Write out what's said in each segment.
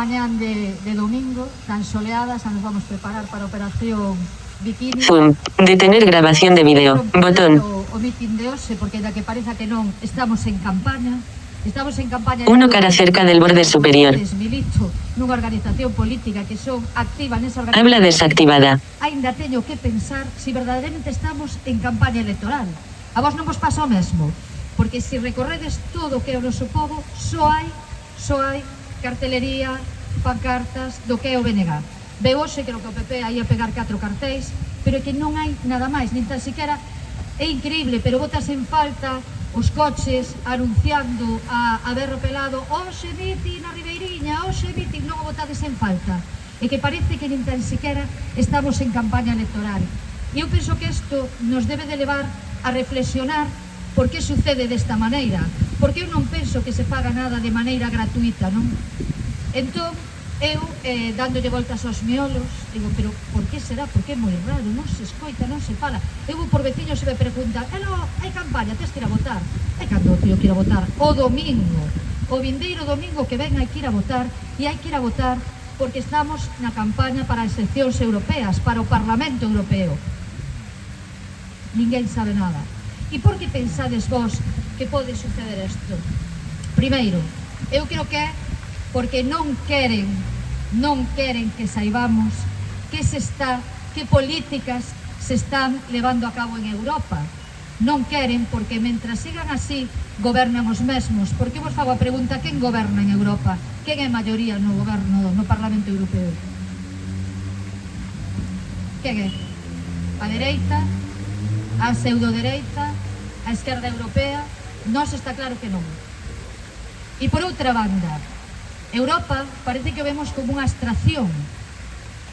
Mañán de domingo, tan soleada, xa nos vamos preparar para a operación Bikini. Zoom. Detener grabación de video. Botón. O mitin de hoxe, porque da que pareza que non, estamos en campaña. Estamos en campaña. Uno cara cerca del borde superior. Milito nunha organización política que son activa nesa organización. Habla desactivada. Ainda teño que pensar se verdadeiramente estamos en campaña electoral. A vos non vos pasa o mesmo, porque se recorredes todo o que é o noso povo, só hai cartelería, pancartas do que é o BNG. Ve hoxe que o PP aí a pegar 4 cartéis, pero é que non hai nada máis, nin tan siquiera. É increíble, pero botas en falta os coches anunciando a berro pelado hoxe mitin na Ribeiriña, hoxe mitin, non o botades en falta. É que parece que nin tan siquiera estamos en campaña electoral. E eu penso que isto nos debe de levar a reflexionar por que sucede desta maneira, porque eu non penso que se faga nada de maneira gratuita, non? Entón, eu, dándolle voltas aos miolos, digo, pero por que será? Porque é moi raro, non se escoita, non se fala. Eu vou por veciños e me preguntan, hai campaña, tens que ir a votar? E cando tío que ir a votar? O domingo, o vindeiro domingo que ven hai que ir a votar, e hai que ir a votar porque estamos na campaña para as eleccións europeas, para o Parlamento Europeo. Ninguén sabe nada. E por que pensades vos que pode suceder isto? Primeiro, eu creo que é porque non queren que saibamos que políticas se están levando a cabo en Europa. Non queren porque mentras sigan así gobernan os mesmos. Porque vos fago a pregunta, quen goberna en Europa? Quen é maioría no goberno no Parlamento Europeo? Quen é? A dereita? A pseudodereita? A esquerda europea? Nos está claro que non. E por outra banda, Europa parece que o vemos como unha abstracción.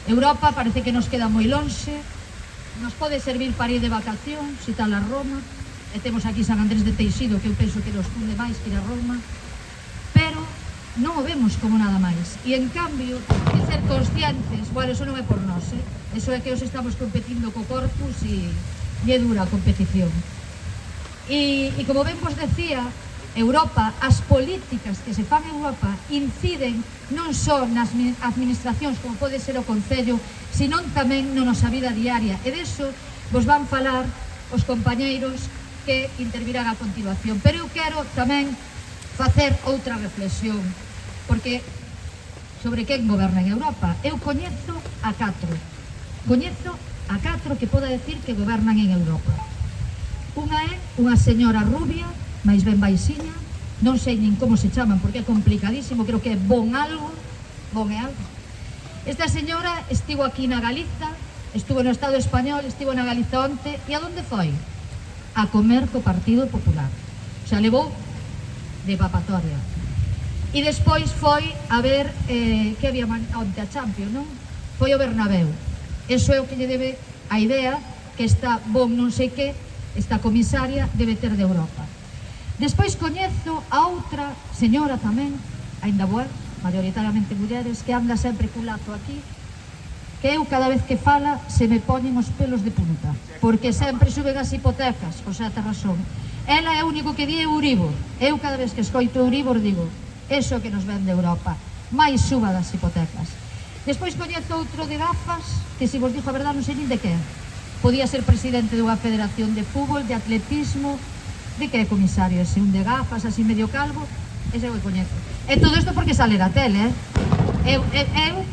Europa parece que nos queda moi lonxe, nos pode servir para ir de vacacións, e tal a Roma, e temos aquí San Andrés de Teixido, que eu penso que nos funde máis que ir a Roma, pero non o vemos como nada máis. E en cambio, de ser conscientes, bueno, eso non é por nós, eso é que os estamos competindo co corpus e é dura a competición. E como ben vos decía, Europa, as políticas que se fan en Europa inciden non só nas administracións como pode ser o Concello, senón tamén na nosa vida diaria, e deso vos van falar os compañeiros que intervirán a continuación. Pero eu quero tamén facer outra reflexión, porque sobre quen goberna en Europa. Eu coñezo a 4 que poda decir que gobernan en Europa. Unha é unha señora rubia, máis ben baixiña, non sei nin como se chaman porque é complicadísimo, creo que é Bon algo. Esta señora estivo aquí na Galiza, estuvo no Estado español, estivo na Galiza onte, e a onde foi? A comer co Partido Popular. O sea, levou de papatoria. E despois foi a ver que había onte a Champions, non? Foi ao Bernabéu. Eso é o que lle debe a idea que esta Bon non sei que, esta comisaria debe ter de Europa. Despois coñezo a outra señora tamén, aínda boa, maioritariamente mulleres, que anda sempre cun lazo aquí, que eu cada vez que fala se me poñen os pelos de punta, porque sempre suben as hipotecas, o sea, te razón. Ela é o único que di Euribor. Eu cada vez que escoito Euribor digo, eso que nos vende Europa, máis suba das hipotecas. Despois coñezo outro de gafas, que se vos dixo a verdade non sei nin de que. Podía ser presidente dunha federación de fútbol, de atletismo. De que é comisario ese, un de gafas, así medio calvo, ese eu coñezo. E todo isto porque sale da tele, Eu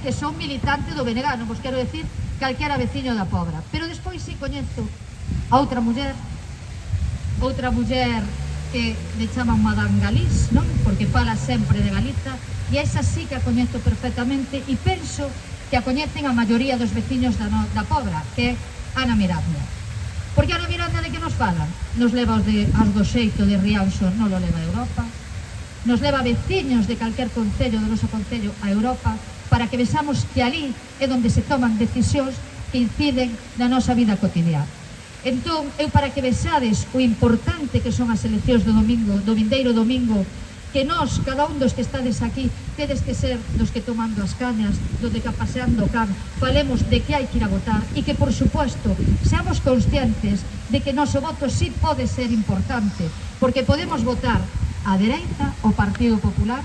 que son militante do BNG, non vos quero decir calquera veciño da Pobra. Pero despois si coñezo a outra muller que le chaman Madame Galís, non? Porque fala sempre de Galiza, e esa sí que a coñezo perfectamente, e penso que a coñecen a maioría dos veciños da Pobra, que é Ana Miranda. Porque Ana Miranda de que nos falan? Nos leva aos do xeito de Rianxo, non lo leva a Europa. Nos leva a veciños de calquer concello, do noso concello, a Europa, para que vexamos que ali é onde se toman decisións que inciden na nosa vida cotidiana. Entón, eu para que vexades o importante que son as eleccións do vindeiro domingo, que nós, cada un dos que estades aquí, tedes que ser dos que tomando as cañas, dos que paseando o can, falemos de que hai que ir a votar e que, por suposto, seamos conscientes de que noso voto sí pode ser importante, porque podemos votar a dereita o Partido Popular,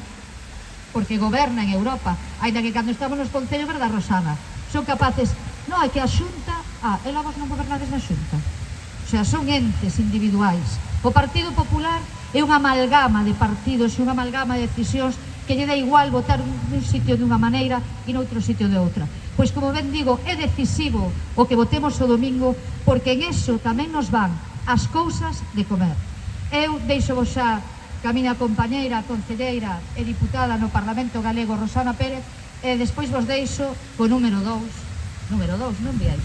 porque goberna en Europa, ainda que cando estamos nos concellos, verdad, Rosana, son capaces, non, é que a Xunta, e logo non gobernades na Xunta. O sea, son entes individuais. O Partido Popular é unha amalgama de partidos e unha amalgama de decisións que lle dá igual votar nun sitio dunha maneira e noutro sitio de outra. Pois, como ben digo, é decisivo o que votemos o domingo, porque en eso tamén nos van as cousas de comer. Eu deixo vos xa que a miña compañeira, concelleira e diputada no Parlamento Galego, Rosana Pérez, e despois vos deixo co número 2. Número 2, non viáis,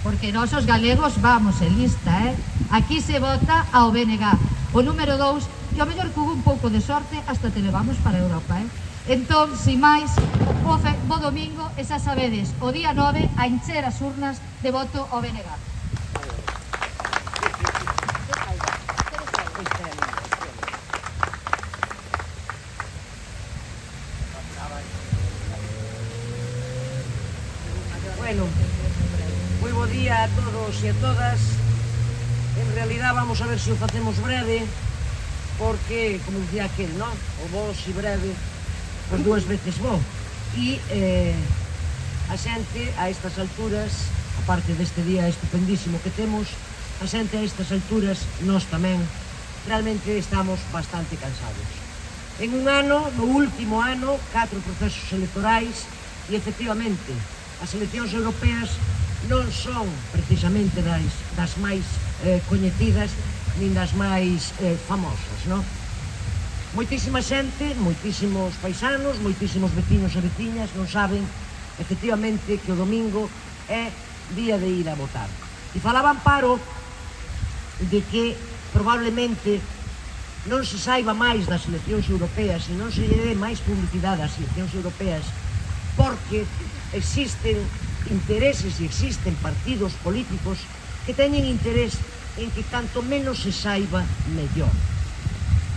porque nós os galegos vamos en lista, Aquí se vota ao BNG. O número 2, que ao mellor que hubo un pouco de sorte, hasta te levamos para Europa, Entón, sin máis, bo domingo, e xa sabedes, o día 9, a encher as urnas de voto ao BNG. Bueno, moi bo día a todos e a todas. En realidad vamos a ver se o facemos breve, porque, como dicía aquel, non? O vos e breve, pois dúas veces bo. E a xente a estas alturas, aparte deste día estupendísimo que temos, a xente a estas alturas, nós tamén, realmente estamos bastante cansados. En un ano, no último ano, 4 procesos electorais, e efectivamente, as eleccións europeas non son precisamente das máis coñecidas nin das máis famosas, non? Moitísima xente, moitísimos paisanos, moitísimos vecinos e veciñas non saben efectivamente que o domingo é día de ir a votar. E falaba Amparo de que probablemente non se saiba máis das eleccións europeas e non se lle dé máis publicidade ás eleccións europeas porque existen intereses e existen partidos políticos que teñen interés en que canto menos se saiba mellor.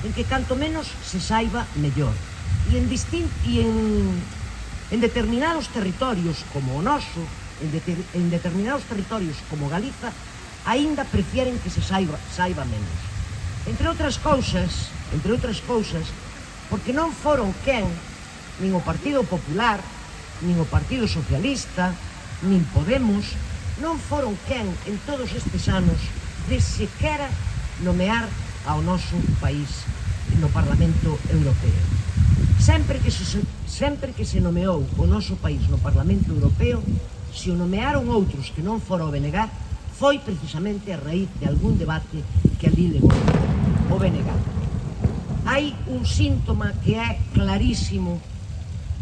En que canto menos se saiba mellor. E en determinados territorios como o noso, en determinados territorios como Galiza, aínda prefieren que se saiba menos. Entre outras cousas, porque non foron quen, nin o Partido Popular, nin o Partido Socialista, nin Podemos, non foron quen en todos estes anos de sequera nomear ao noso país no Parlamento Europeo. Sempre que se nomeou o noso país no Parlamento Europeo, se o nomearon outros que non fora o BNG, foi precisamente a raíz de algún debate que ali levou o BNG. Hai un síntoma que é clarísimo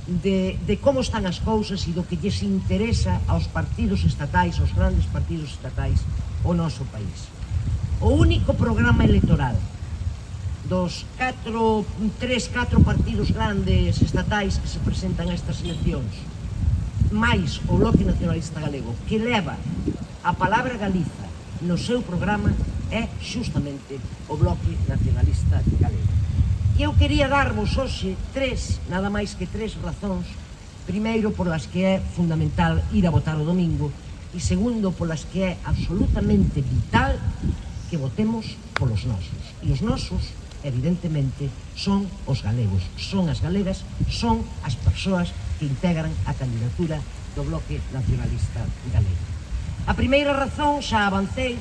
de como están as cousas e do que lles interesa aos partidos estatais, aos grandes partidos estatais, o noso país. O único programa electoral dos 4 partidos grandes estatais que se presentan a estas eleccións, máis o Bloque Nacionalista Galego, que leva a palabra Galiza no seu programa, é xustamente o Bloque Nacionalista Galego. E eu quería darvos hoxe nada máis que tres razóns. Primeiro, polas que é fundamental ir a votar o domingo, e segundo, polas que é absolutamente vital que votemos polos nosos. E os nosos, evidentemente, son os galegos, son as galegas, son as persoas que integran a candidatura do Bloque Nacionalista Galego. A primeira razón, xa avancei,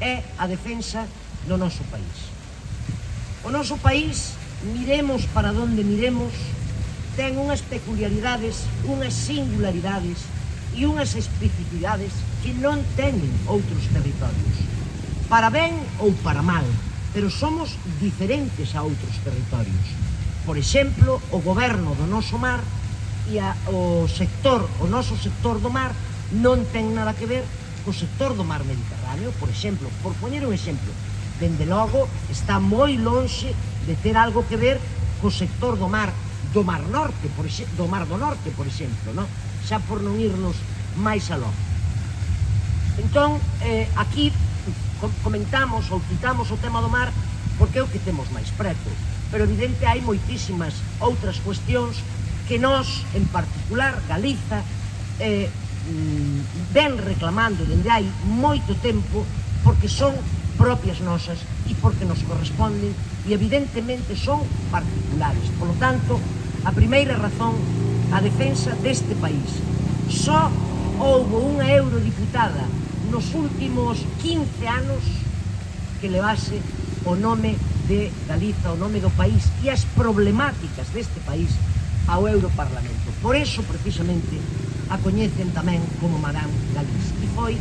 é a defensa do noso país. O noso país, miremos para onde miremos, ten unhas peculiaridades, unhas singularidades e unhas especificidades que non teñen outros territorios. Para ben ou para mal, pero somos diferentes a outros territorios. Por exemplo, o goberno do noso mar e o noso sector do mar non ten nada que ver co sector do mar Mediterráneo. Por exemplo, por poñer un exemplo, dende logo está moi lonxe de ter algo que ver co sector do mar Norte, do Mar do Norte, por exemplo, non? Xa por non irnos máis aló. Entón, aquí comentamos ou citamos o tema do mar porque é o que temos máis preto, pero evidente hai moitísimas outras cuestións que nós, en particular, Galiza, ven reclamando dende hai moito tempo porque son propias nosas e porque nos corresponden e evidentemente son particulares. Por lo tanto, A primeira razón, a defensa deste país. Só houbo unha eurodiputada nos últimos 15 anos que levase o nome de Galiza, o nome do país e as problemáticas deste país ao Europarlamento. Por eso, precisamente, a coñecen tamén como Madame Galiza. E foi,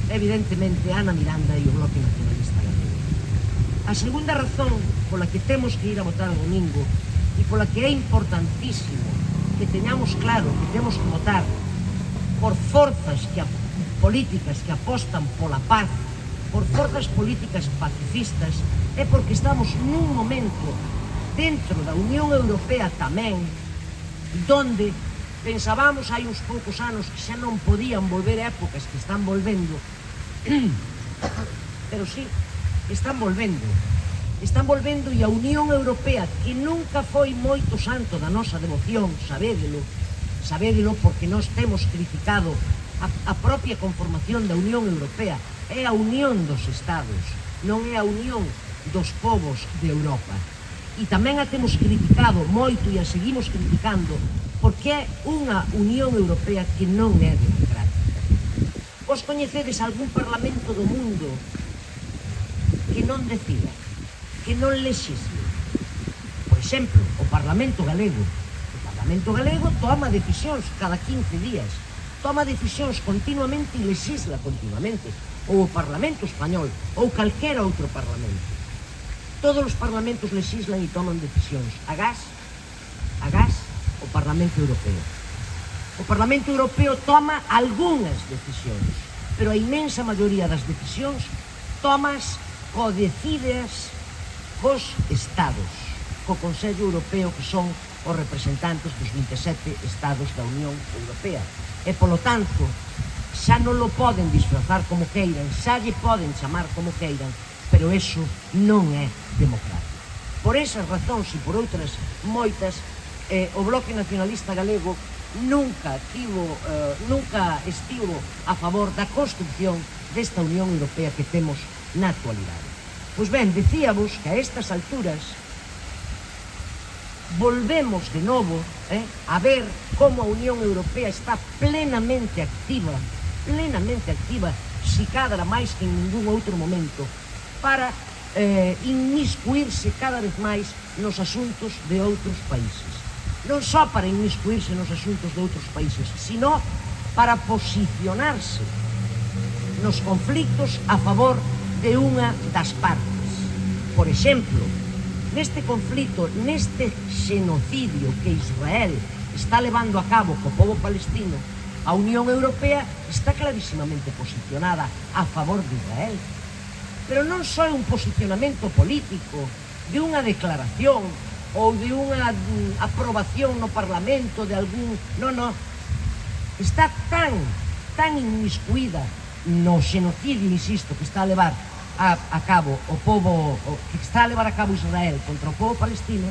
evidentemente, Ana Miranda e o Bloque Nacionalista Galego. A segunda razón pola que temos que ir a votar o domingo e pola que é importantísimo que teñamos claro que temos que votar por forzas políticas que apostan pola paz, por forzas políticas pacifistas, é porque estamos nun momento dentro da Unión Europea tamén, donde pensábamos hai uns poucos anos que xa non podían volver épocas que están volvendo, pero sí, están volvendo e a Unión Europea, que nunca foi moito santo da nosa devoción, sabédelo porque nós temos criticado a propia conformación da Unión Europea, é a unión dos Estados, non é a unión dos povos de Europa. E tamén a temos criticado moito e a seguimos criticando porque é unha Unión Europea que non é democrática. Vos coñecedes algún parlamento do mundo que non decida, que non lexisle? Por exemplo, o Parlamento Galego. O Parlamento Galego toma decisións cada 15 días, toma decisións continuamente e lexisla continuamente. Ou o Parlamento Español, ou calquera outro parlamento. Todos os parlamentos lexislan e toman decisións. Agás, o Parlamento Europeo. O Parlamento Europeo toma algunhas decisións, pero a imensa maioría das decisións tomas codecidas cos Estados, co Consello Europeo, que son os representantes dos 27 Estados da Unión Europea. E, polo tanto, xa non lo poden disfrazar como queiran, xa lle poden chamar como queiran, pero eso non é democrático. Por esas razóns e por outras moitas, o Bloque Nacionalista Galego nunca estivo a favor da construcción desta Unión Europea que temos na actualidade. Pois ben, decíamos que a estas alturas volvemos de novo a ver como a Unión Europea está plenamente activa, si cadra máis que en ningún outro momento, para inmiscuirse cada vez máis nos asuntos de outros países. Non só para inmiscuirse nos asuntos de outros países, sino para posicionarse nos conflictos a favor de unha das partes. Por exemplo, neste conflito, neste xenocidio que Israel está levando a cabo co pobo palestino, a Unión Europea está clarísimamente posicionada a favor de Israel. Pero non só é un posicionamento político, de unha declaración ou de unha aprobación no Parlamento de algún... Non. Está tan inmiscuída no xenocidio, insisto, que está a levar a cabo que está a levar a cabo Israel contra o pobo palestino,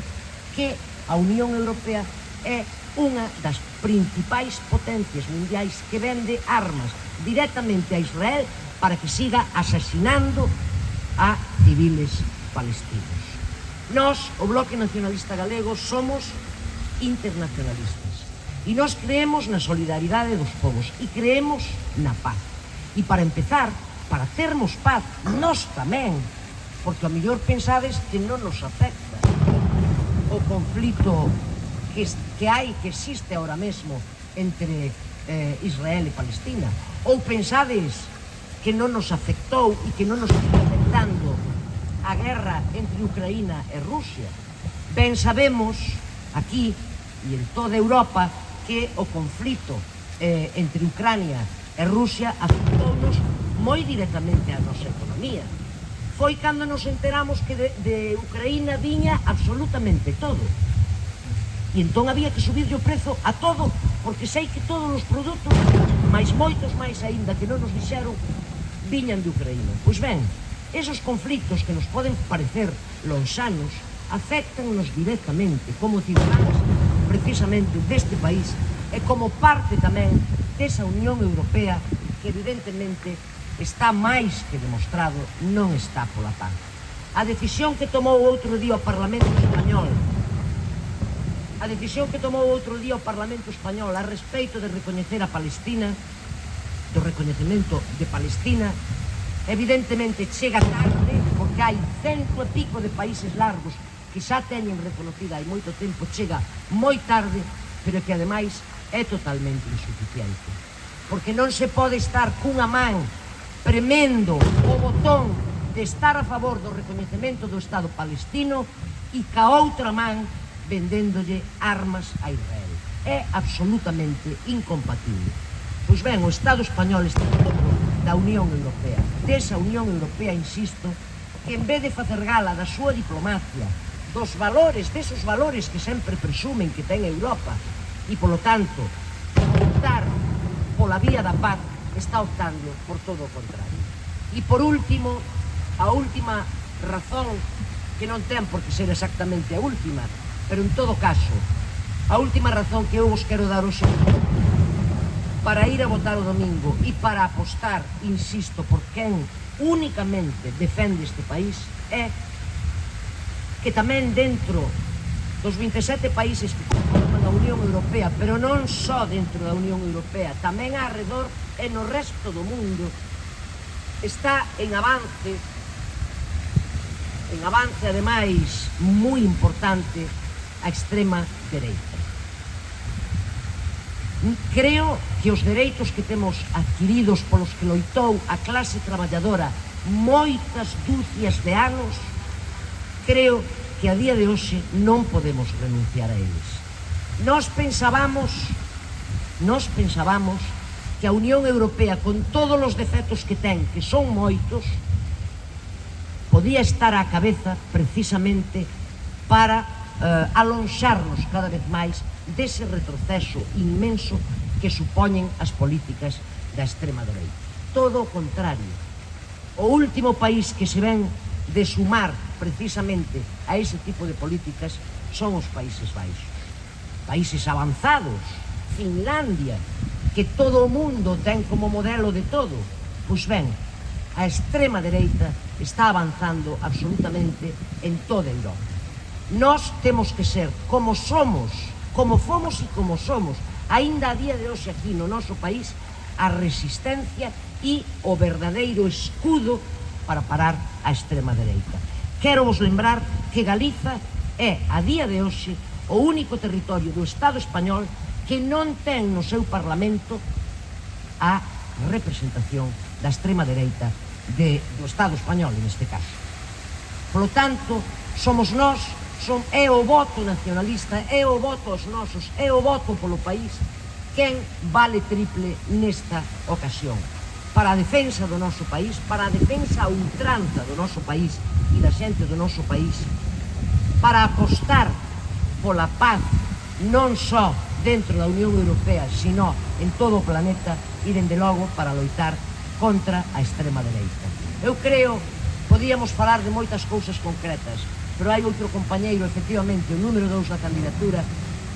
que a Unión Europea é unha das principais potencias mundiais que vende armas directamente a Israel para que siga asesinando a civiles palestinos. Nós, o Bloque Nacionalista Galego, somos internacionalistas e nós creemos na solidaridade dos povos e creemos na paz. E para empezar, para termos paz, nós tamén, porque ao mellor pensades que non nos afecta o conflito que existe ahora mesmo entre Israel e Palestina, ou pensades que non nos afectou e que non nos está afectando a guerra entre Ucraína e Rusia. Ben sabemos aquí e en toda Europa que o conflito entre Ucrania e Rusia afectounos moi directamente a nosa economía. Foi cando nos enteramos que de Ucraína viña absolutamente todo. E entón había que subirlle o prezo a todo, porque sei que todos os produtos, máis moitos máis aínda que non nos dixeron, viñan de Ucraína. Pois ben, esos conflictos que nos poden parecer lonxanos afectan-nos directamente como ciudadanos precisamente deste país e como parte tamén desa Unión Europea que evidentemente está máis que demostrado non está pola paz. A decisión que tomou outro día o Parlamento Español a decisión que tomou outro día o Parlamento Español a respeito de recoñecer a Palestina, do recoñecemento de Palestina, evidentemente chega tarde, porque hai 100 e pico de países largos que xa teñen reconocida hai moito tempo, chega moi tarde, pero que ademais é totalmente insuficiente. Porque non se pode estar cunha man premendo o botón de estar a favor do recoñecemento do Estado palestino e ca outra man vendéndolle armas a Israel. É absolutamente incompatible. Pois ben, o Estado español está dentro da Unión Europea. Desa Unión Europea, insisto, que en vez de facer gala da súa diplomacia, dos valores, desos valores que sempre presumen que ten Europa, e, polo tanto, optar pola vía da paz, está optando por todo o contrario. E, por último, a última razón, que non ten por que ser exactamente a última, pero, en todo caso, a última razón que eu vos quero dar hoxe para ir a votar o domingo e para apostar, insisto, por quen únicamente defende este país é que tamén dentro dos 27 países que conforman a Unión Europea, pero non só dentro da Unión Europea, tamén arredor e no resto do mundo, está en avance ademais moi importante a extrema dereita. Creo que os dereitos que temos adquiridos polos que loitou a clase traballadora moitas dúcias de anos, creo que a día de hoxe non podemos renunciar a eles. Nós pensábamos que a Unión Europea, con todos os defectos que ten, que son moitos, podía estar á cabeza precisamente para alonxarnos cada vez máis dese retroceso inmenso que supoñen as políticas da extrema dereita. Todo o contrario. O último país que se ven de sumar precisamente a ese tipo de políticas son os Países Baixos. Países avanzados, Finlandia, que todo o mundo ten como modelo de todo. Pois ben, a extrema dereita está avanzando absolutamente en toda Europa. Nós temos que ser como somos, como fomos e como somos, aínda a día de hoxe aquí no noso país, a resistencia e o verdadeiro escudo para parar a extrema dereita. Quero vos lembrar que Galiza é, a día de hoxe, o único territorio do Estado español que non ten no seu Parlamento a representación da extrema dereita do Estado español, neste caso. Polo tanto, somos nós, é o voto nacionalista, é o voto aos nosos, é o voto polo país quen vale triple nesta ocasión. Para a defensa do noso país, para a defensa a ultranza do noso país e da xente do noso país, para apostar pola paz non só dentro da Unión Europea, sino en todo o planeta e, dende logo, para loitar contra a extrema dereita. Eu creo, podíamos falar de moitas cousas concretas, pero hai outro compañeiro, efectivamente, o número 2 da candidatura,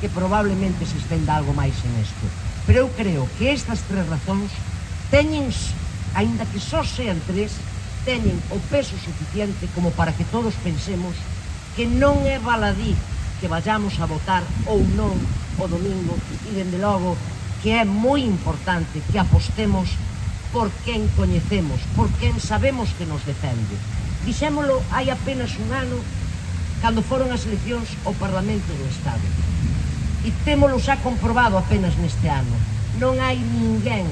que probablemente se estenda algo máis en isto. Pero eu creo que estas tres razóns teñen, aínda que só sean tres, teñen o peso suficiente como para que todos pensemos que non é baladí que vayamos a votar ou non o domingo, e, dende logo, que é moi importante que apostemos por quen coñecemos, por quen sabemos que nos defende. Dixémolo hai apenas un ano, cando foron as eleccións ao Parlamento do Estado. E témolo xa comprobado apenas neste ano. Non hai ninguén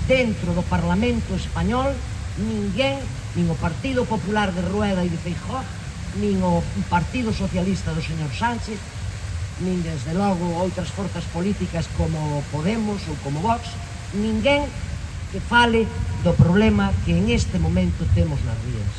dentro do Parlamento español, ninguén, nin o Partido Popular de Rueda e de Feijóo, nin o Partido Socialista do señor Sánchez, nin desde logo outras forzas políticas como Podemos ou como Vox, ninguén que fale do problema que en este momento temos nas rías.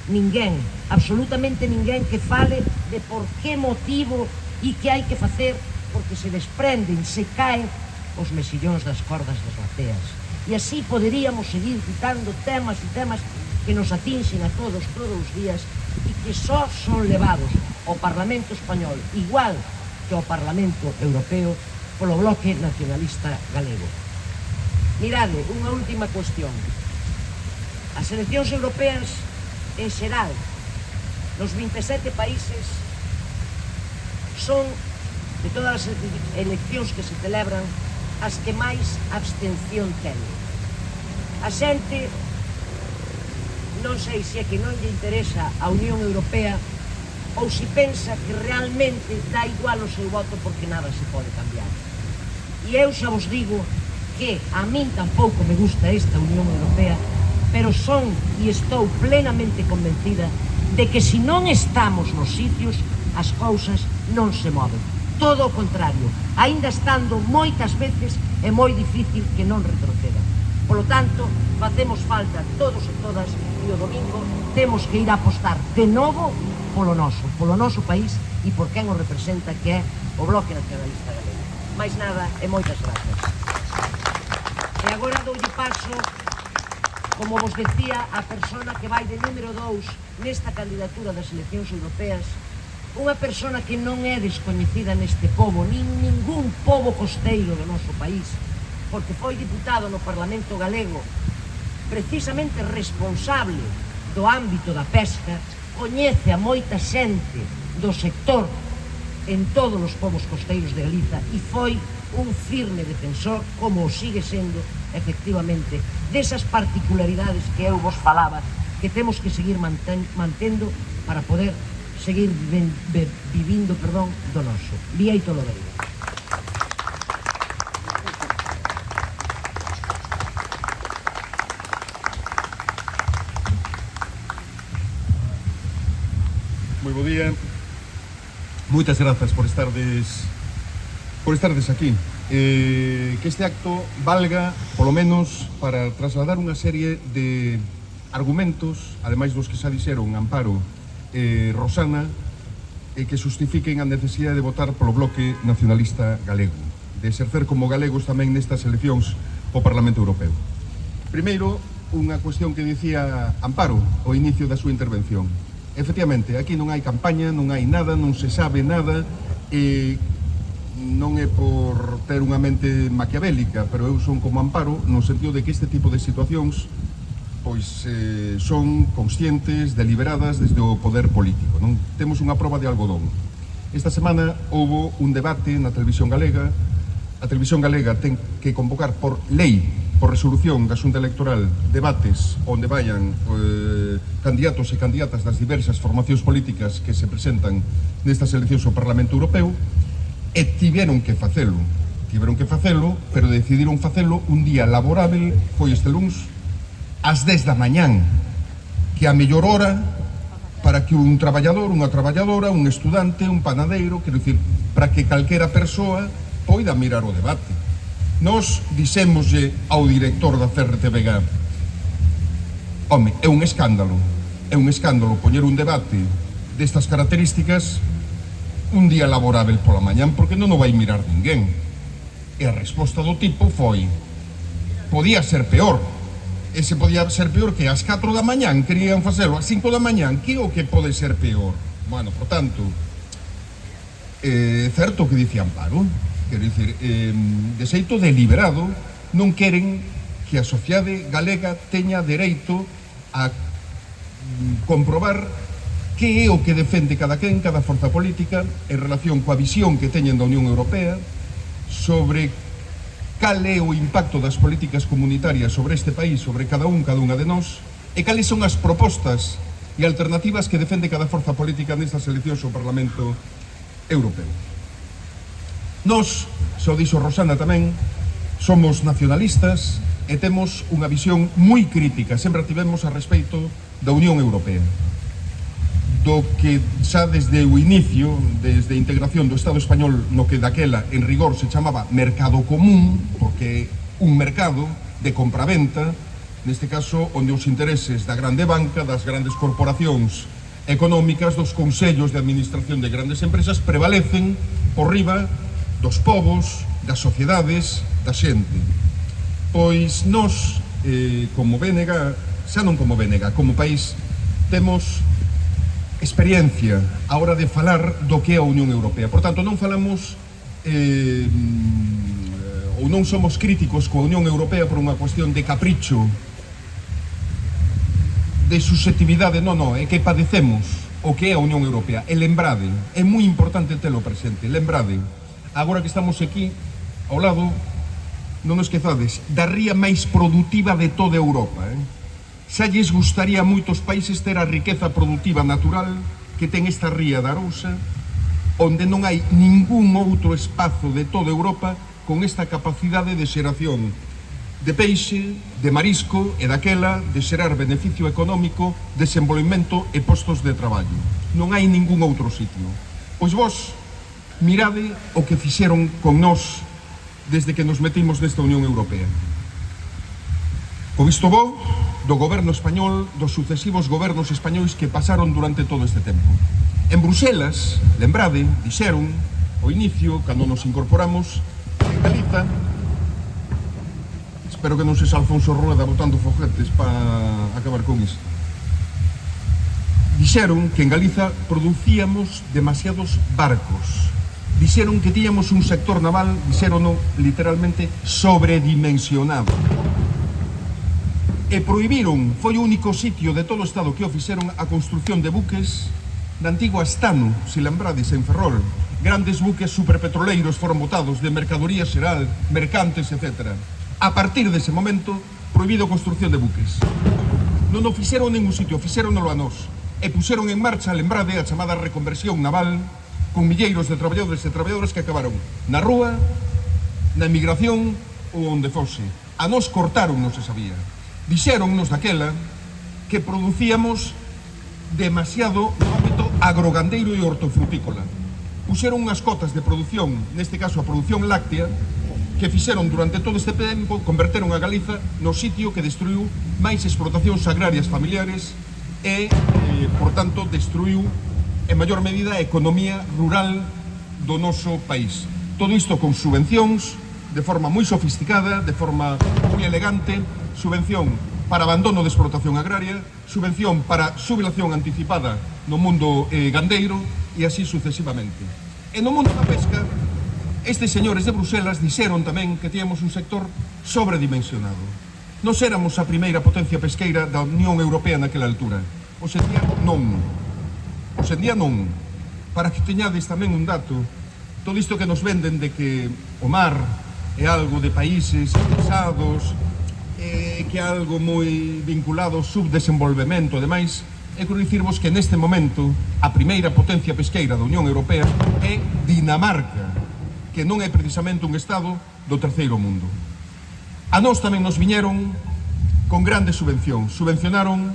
Ninguén, absolutamente ninguén que fale de por que motivo e que hai que facer porque se desprenden, se caen os mexillóns das cordas das bateas. E así poderíamos seguir citando temas e temas que nos atinxen a todos os días e que só son levados ao Parlamento Español, igual que ao Parlamento Europeo, polo bloque nacionalista galego. Mirade, unha última cuestión. As eleccións europeas, en xeral, nos 27 países, son de todas as eleccións que se celebran, as que máis abstención teñen. A xente, non sei se é que non lle interesa a Unión Europea ou se pensa que realmente dá igual o seu voto porque nada se pode cambiar. E eu xa vos digo que a min tampouco me gusta esta Unión Europea, pero son e estou plenamente convencida de que se non estamos nos sitios, as cousas non se moven. Todo o contrario, aínda estando moitas veces é moi difícil que non retrocedan. Polo tanto, facemos falta todos e todas e o domingo temos que ir a apostar de novo polo noso país e por quen o representa, que é o Bloque Nacionalista Galego. Mais nada e moitas grazas. E agora doulle paso, como vos decía, a persona que vai de número 2 nesta candidatura das eleccións europeas, unha persona que non é descoñecida neste pobo, nin ningún pobo costeiro do noso país, porque foi diputado no Parlamento Galego, precisamente responsable do ámbito da pesca, coñece a moita xente do sector en todos os povos costeiros de Galiza e foi un firme defensor, como o sigue sendo, efectivamente, desas particularidades que eu vos falaba, que temos que seguir mantendo para poder seguir vivindo do noso. Bieito Lobeira. Moi bo día. Moitas grazas por estardes aquí. Que este acto valga, polo menos, para trasladar unha serie de argumentos, ademais dos que xa dixeron Amparo e Rosana, que justifiquen a necesidade de votar polo Bloque Nacionalista Galego, de exercer como galegos tamén nestas eleccións ao Parlamento Europeo. Primeiro, unha cuestión que dicía Amparo ao inicio da súa intervención. Efectivamente, aquí non hai campaña, non hai nada, non se sabe nada, e non é por ter unha mente maquiavélica, pero eu son como Amparo, no sentido de que este tipo de situacións pois son conscientes, deliberadas desde o poder político, non? Temos unha proba de algodón. Esta semana houbo un debate na Televisión Galega. A Televisión Galega ten que convocar por lei, por resolución da Xunta Electoral, debates onde vayan candidatos e candidatas das diversas formacións políticas que se presentan nestas eleccións ao Parlamento Europeo, e tiveron que facelo, pero decidiron facelo un día laborável, foi este luns, ás 10 da mañán, que a mellor hora para que un traballador, unha traballadora, un estudante, un panadeiro, quero dicir, para que calquera persoa poida mirar o debate. Nos dixémoslle ao director da CRTVG: home, é un escándalo poñer un debate destas características un día laborável pola mañán, porque non o vai mirar ninguén. E a resposta do tipo foi: podía ser peor. E se podía ser peor que ás 4 da mañán querían facelo, ás 5 da mañán, que o que pode ser peor? Bueno, por tanto, certo que dice Amparo, quero dicir, de xeito deliberado, non queren que a sociedade galega teña dereito a comprobar que é o que defende cada forza política en relación coa visión que teñen da Unión Europea sobre cal é o impacto das políticas comunitarias sobre este país, sobre cada unha de nós, e cales son as propostas e alternativas que defende cada forza política nestas eleccións ao Parlamento Europeo. Nós, xa o dixo Rosana tamén, somos nacionalistas e temos unha visión moi crítica, sempre tivemos a respeito da Unión Europea, do que xa desde o inicio, desde a integración do Estado español no que daquela en rigor se chamaba mercado común, porque un mercado de compraventa, neste caso onde os intereses da grande banca, das grandes corporacións económicas, dos consellos de administración de grandes empresas prevalecen por riba dos povos, das sociedades, da xente. Pois nós, como BNG, xa non como BNG, como país, temos experiencia a hora de falar do que é a Unión Europea. Por tanto, non falamos ou non somos críticos coa Unión Europea por unha cuestión de capricho, de susceptibilidade, non, é que padecemos o que é a Unión Europea. E lembrade, é moi importante telo presente, lembrade agora que estamos aquí, ao lado, non nos esquezades, da ría máis produtiva de toda Europa. Xa lles gustaría a moitos países ter a riqueza produtiva natural que ten esta ría da Arousa, onde non hai ningún outro espazo de toda Europa con esta capacidade de xeración de peixe, de marisco e daquela de xerar beneficio económico, desenvolvemento e postos de traballo. Non hai ningún outro sitio. Pois vos mirade o que fixeron con nós desde que nos metimos nesta Unión Europea. O visto bo do goberno español, dos sucesivos gobernos españois que pasaron durante todo este tempo. En Bruselas, lembrade, dixeron, ao inicio, cando nos incorporamos, en Galiza, espero que non sexa Alfonso Rueda botando foguetes para acabar con isto, dixeron que en Galiza producíamos demasiados barcos, dixeron que tiñamos un sector naval, dixeron literalmente sobredimensionado, e prohibiron, foi o único sitio de todo o Estado que o fixeron, a construción de buques na antigua Astano, se lembrades, en Ferrol. Grandes buques superpetroleiros foron botados de mercadoría xeral, mercantes, etc. A partir dese momento, prohibido a construción de buques. Non o fixeron en ningún sitio, fixeronlo a nós. E puxeron en marcha, lembrade, a chamada reconversión naval, con milleiros de traballadores e traballadoras que acabaron na rúa, na emigración ou onde fose. A nós cortaron, non se sabía. Dixéronnos daquela que producíamos demasiado no ámbito agrogandeiro e hortofrutícola. Puxeron unhas cotas de produción, neste caso a produción láctea, que fixeron durante todo este tempo, converteron a Galiza no sitio que destruiu máis explotacións agrarias familiares e, por tanto, destruiu en maior medida a economía rural do noso país. Todo isto con subvencións, de forma moi sofisticada, de forma moi elegante, subvención para abandono de explotación agraria, subvención para xubilación anticipada no mundo gandeiro e así sucesivamente. E no mundo da pesca, estes señores de Bruselas dixeron tamén que tíamos un sector sobredimensionado. Nos éramos a primeira potencia pesqueira da Unión Europea naquela altura. Hoxe en día non. Hoxe en día non. Para que teñades tamén un dato, todo isto que nos venden de que o mar é algo de países pesados, que é algo moi vinculado ao subdesenvolvemento e demais, é quero dicirvos que neste momento a primeira potencia pesqueira da Unión Europea é Dinamarca, que non é precisamente un estado do terceiro mundo. A nós tamén nos viñeron con grandes subvencións. Subvencionaron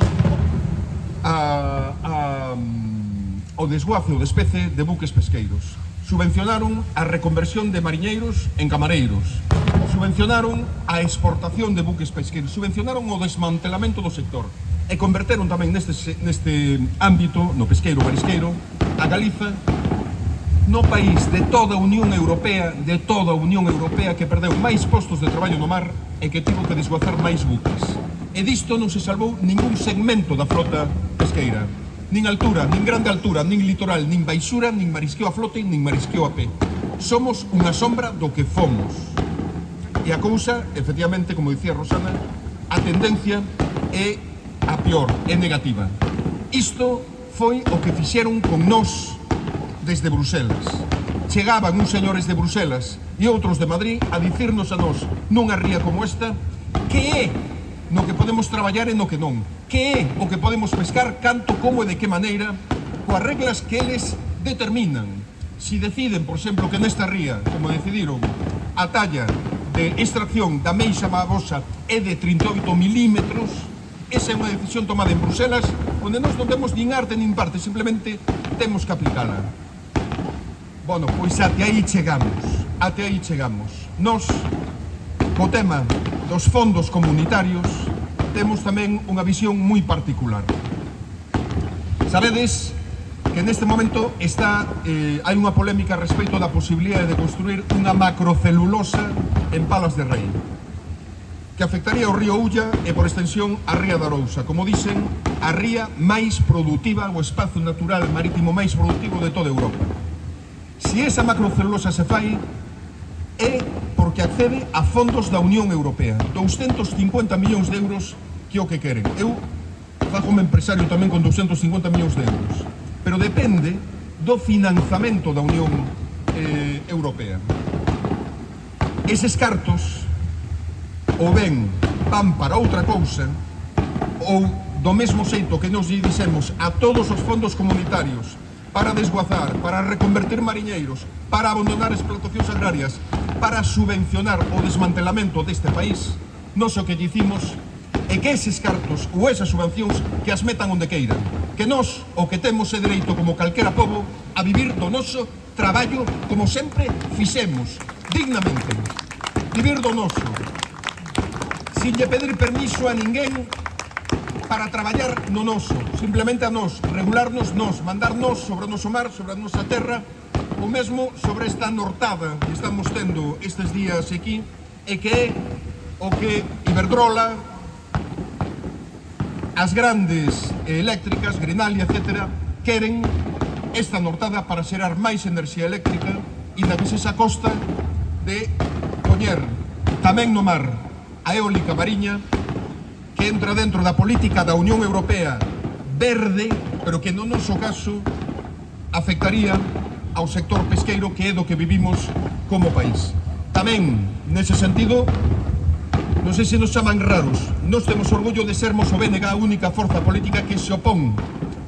o desguace ou despece de buques pesqueiros. Subvencionaron a reconversión de mariñeiros en camareiros. Subvencionaron a exportación de buques pesqueiros. Subvencionaron o desmantelamento do sector. E converteron tamén neste ámbito, no pesqueiro marisqueiro, a Galiza no país de toda a Unión Europea, que perdeu máis postos de traballo no mar e que tivo que desguazar máis buques. E disto non se salvou ningún segmento da flota pesqueira. Nin altura, nin grande altura, nin litoral, nin baixura, nin marisqueo a flote, nin marisqueo a pé. Somos unha sombra do que fomos. E a cousa, efectivamente, como dicía Rosana, a tendencia é a peor, é negativa. Isto foi o que fixeron con nós desde Bruselas. Chegaban uns señores de Bruselas e outros de Madrid a dicirnos a nós, nunha ría como esta, que é no que podemos traballar e no que non, que é o que podemos pescar, canto, como e de que maneira, coas reglas que eles determinan. Si deciden, por exemplo, que nesta ría, como decidiron, a talla de extracción da meixa babosa é de 38 milímetros, esa é unha decisión tomada en Bruselas, onde nós non temos nin arte nin parte, simplemente temos que aplicala. Bueno, pois até aí chegamos. Nós, co tema dos fondos comunitarios, temos tamén unha visión moi particular. Sabedes que neste momento hai unha polémica respecto da posibilidade de construir unha macrocelulosa en Palas de Rei, que afectaría o río Ulla e, por extensión, a ría da Arousa. Como dicen, a ría máis produtiva, o espazo natural marítimo máis productivo de toda Europa. Si esa macrocelulosa se fai, é porque accede a fondos da Unión Europea, 250 millóns de euros, que é o que queren. Eu fago como empresario tamén con 250 millóns de euros, pero depende do financiamento da Unión Europea. Eses cartos ou ben van para outra cousa, ou do mesmo xeito que nos lle dixemos a todos os fondos comunitarios para desguazar, para reconvertir mariñeiros, para abandonar explotacións agrarias, para subvencionar o desmantelamento deste país, nos o que dicimos é que eses cartos ou esas subvencións que as metan onde queiran, que nós o que temos é dereito como calquera pobo a vivir do noso traballo como sempre fixemos, dignamente, vivir do noso, sin lle pedir permiso a ninguén para traballar no noso, simplemente a nós, regularnos nós, mandarnos sobre o noso mar, sobre a nosa terra, o mesmo sobre esta nortada que estamos tendo estes días aquí, e que é o que Iberdrola, as grandes eléctricas, Greenalia, etc., queren esta nortada para xerar máis enerxía eléctrica e da que se costa de poñer tamén no mar a eólica mariña que entra dentro da política da Unión Europea verde, pero que no noso caso afectaría ao sector pesqueiro, que é do que vivimos como país. Tamén, nese sentido, non sei se nos chaman raros, nós temos orgullo de sermos o BNG a única forza política que se opón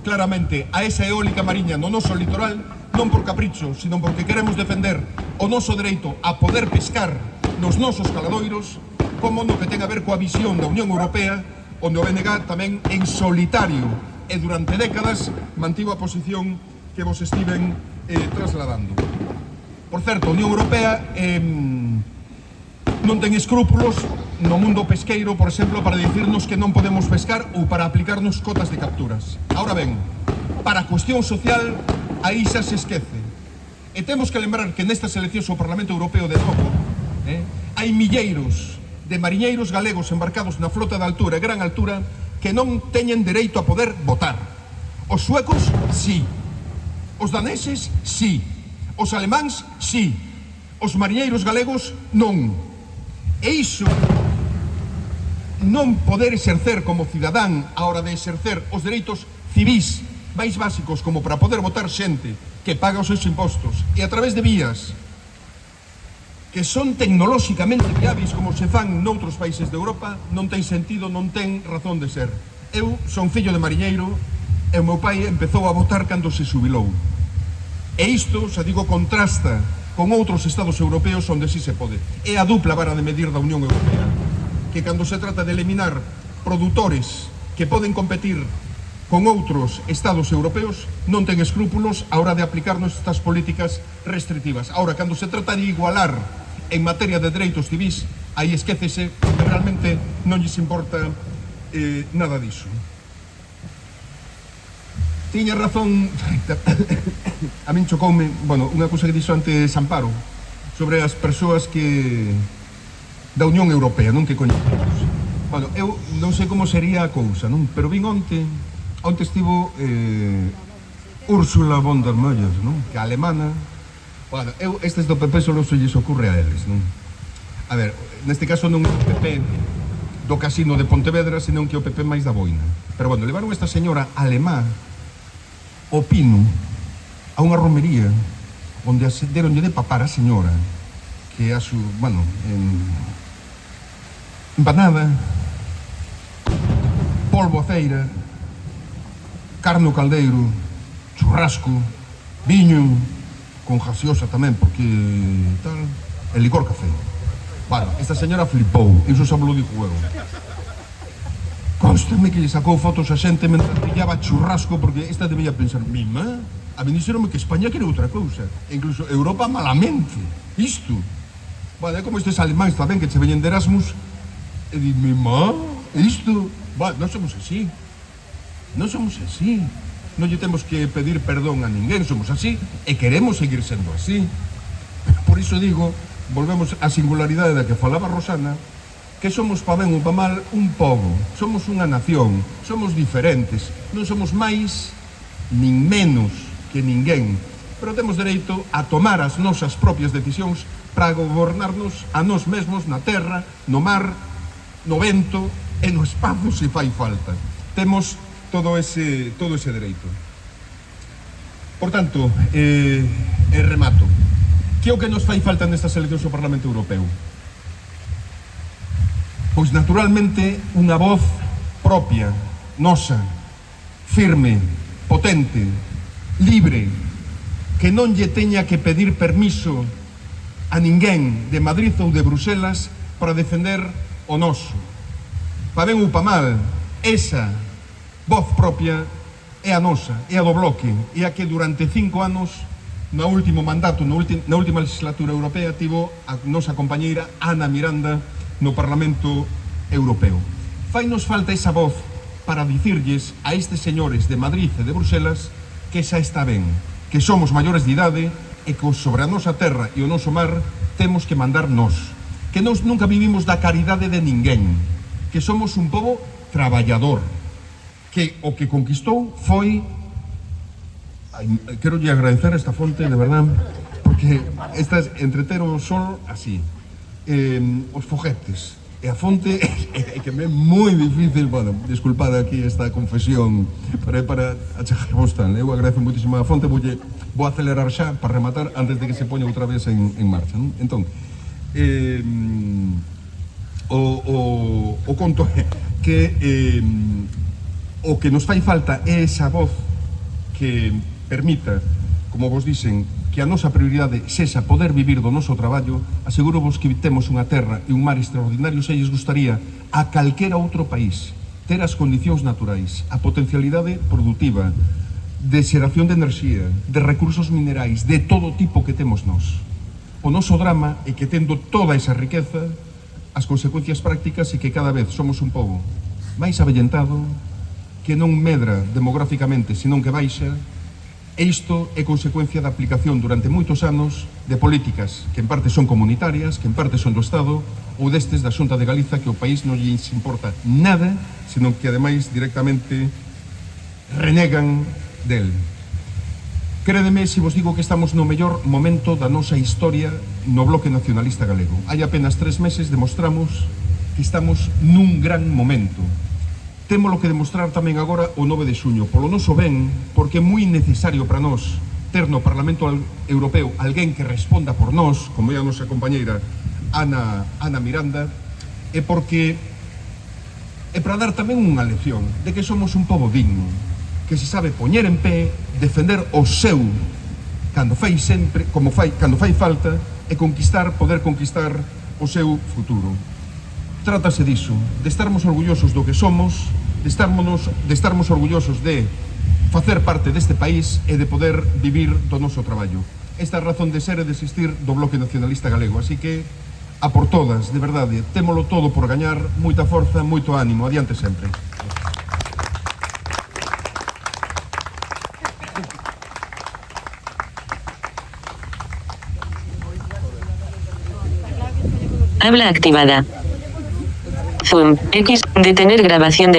claramente a esa eólica mariña no noso litoral, non por capricho, sino porque queremos defender o noso dereito a poder pescar nos nosos caladoiros, como no que ten a ver coa visión da Unión Europea, onde o BNG tamén en solitario e durante décadas mantivo a posición que vos estiven trasladando. Por certo, a Unión Europea non ten escrúpulos no mundo pesqueiro, por exemplo, para dicirnos que non podemos pescar ou para aplicarnos cotas de capturas. Ahora ben, para a cuestión social, aí xa se esquece. E temos que lembrar que nestas eleccións ao Parlamento Europeo de novo hai milleiros de mariñeiros galegos embarcados na flota de altura e gran altura que non teñen dereito a poder votar. Os suecos, sí. Os daneses, sí. Os alemáns, sí. Os mariñeiros galegos, non. E iso, non poder exercer como cidadán a hora de exercer os dereitos civís máis básicos, como para poder votar xente que paga os seus impostos e a través de vías que son tecnolóxicamente viáveis como se fan noutros países de Europa, non ten sentido, non ten razón de ser. Eu son fillo de mariñeiro e o meu pai empezou a votar cando se xubilou. E isto, xa digo, contrasta con outros estados europeos onde sí se pode. É a dupla vara de medir da Unión Europea, que cando se trata de eliminar produtores que poden competir con outros estados europeos, non ten escrúpulos a hora de aplicarnos estas políticas restrictivas. Ahora, cando se trata de igualar en materia de dereitos civis, aí esquécese que realmente non lles importa nada diso. Tiña razón, a min chocoume, bueno, unha cousa que dixo antes Amparo, sobre as persoas que da Unión Europea, non que coñecemos. Bueno, eu non sei como sería a cousa, non? Pero vin onte estivo Ursula von der Leyen, non? Que a alemana. Bueno, eu estes do PP solo se lles ocurre a eles, non? A ver, neste caso non é o PP do casino de Pontevedra, senón que o PP máis da boina. Pero bueno, levaron esta señora alemá o Pino a unha romería onde deronlle de papar a señora, que a su, bueno, empanada, polvo a feira, carne ao caldeiro, churrasco, viño, con gaseosa tamén, porque tal, e licor café. Bueno, esta señora flipou, iso xa me lo dixo eu. Constame que lle sacou fotos a xente mentre pillaba churrasco, porque esta debía pensar, mima, a mí dixeronme que España quere outra cousa, e incluso Europa malamente, isto. Bueno, é como estes alemáns tamén que che veñen de Erasmus, e di, mima, isto. Bueno, non somos así, non somos así, non lle temos que pedir perdón a ninguén, somos así, e queremos seguir sendo así. Por iso digo, volvemos á singularidade da que falaba Rosana, que somos pa ben ou pa mal un pobo, somos unha nación, somos diferentes, non somos máis nin menos que ninguén, pero temos dereito a tomar as nosas propias decisións para gobernarnos a nós mesmos na terra, no mar, no vento e no espazo se fai falta. Temos todo ese dereito. Por tanto, remato. Que é o que nos fai falta nestas eleccións ao Parlamento Europeo? Pois naturalmente unha voz propia, nosa, firme, potente, libre, que non lle teña que pedir permiso a ninguén de Madrid ou de Bruselas para defender o noso. Pa ben ou pa mal, esa voz propia é a nosa, é a do bloque, é a que durante 5 anos no último mandato, na última legislatura europea, tivo a nosa compañeira Ana Miranda no Parlamento Europeo. Fainos falta esa voz para dicirlles a estes señores de Madrid e de Bruselas que xa está ben, que somos maiores de idade e que sobre a nosa terra e o noso mar temos que mandar nós, que nós nunca vivimos da caridade de ninguén, que somos un pobo traballador, que o que conquistou foi... Quero lle agradecer esta fonte, de verdad, porque estas entreter o sol así, os foguetes, e a fonte que me é moi difícil, bueno, disculpad aquí esta confesión para achegarvos tal, eu agradezo muitísimo a fonte, vou acelerar xa para rematar antes de que se poña outra vez en marcha, non? Entón, o conto é que o que nos fai falta é esa voz que permita, como vos dicen, que a nosa prioridade sexa poder vivir do noso traballo. Aseguro vos que temos unha terra e un mar extraordinarios e lles gustaría a calquera outro país ter as condicións naturais, a potencialidade productiva, de xeración de enerxía, de recursos minerais, de todo tipo que temos nós. O noso drama é que tendo toda esa riqueza, as consecuencias prácticas é que cada vez somos un pobo máis avellentado, que non medra demográficamente, senón que baixa. E isto é consecuencia da aplicación durante moitos anos de políticas que en parte son comunitarias, que en parte son do Estado, ou destes da Xunta de Galiza, que o país non lles importa nada, senón que ademais directamente renegan del. Crédeme se vos digo que estamos no mellor momento da nosa historia no bloque nacionalista galego. Hai apenas 3 meses demostramos que estamos nun gran momento. Témolo que demostrar tamén agora o 9 de xuño, polo noso ben, porque é moi necesario para nós ter no Parlamento Europeo alguén que responda por nós, como é a nosa compañeira Ana Miranda, e porque é para dar tamén unha lección de que somos un pobo digno, que se sabe poñer en pé, defender o seu cando fai sempre, cando fai falta, e poder conquistar o seu futuro. Trátase diso, de estarmos orgullosos do que somos, de estarmos orgullosos de facer parte deste país e de poder vivir do noso traballo. Esta é a razón de ser e de existir do Bloque Nacionalista Galego, así que a por todas, de verdade, témolo todo por gañar, moita forza, moito ánimo, adiante sempre. Habla activada. Zoom, X, detener grabación de